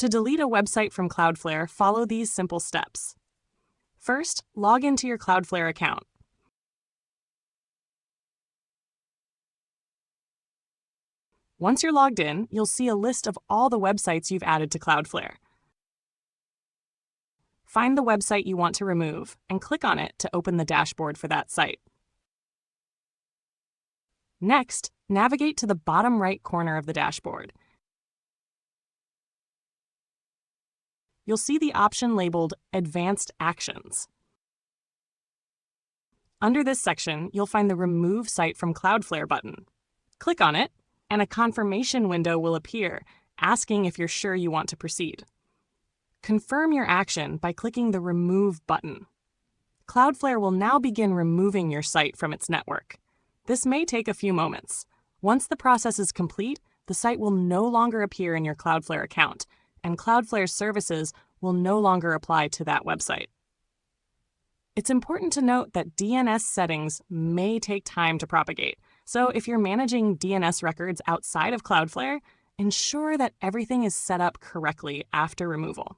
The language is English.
To delete a website from Cloudflare, follow these simple steps. First, log into your Cloudflare account. Once you're logged in, you'll see a list of all the websites you've added to Cloudflare. Find the website you want to remove and click on it to open the dashboard for that site. Next, navigate to the bottom right corner of the dashboard. You'll see the option labeled Advanced Actions. Under this section, you'll find the Remove Site from Cloudflare button. Click on it, and a confirmation window will appear, asking if you're sure you want to proceed. Confirm your action by clicking the Remove button. Cloudflare will now begin removing your site from its network. This may take a few moments. Once the process is complete, the site will no longer appear in your Cloudflare account, and Cloudflare's services will no longer apply to that website. It's important to note that DNS settings may take time to propagate, so if you're managing DNS records outside of Cloudflare, ensure that everything is set up correctly after removal.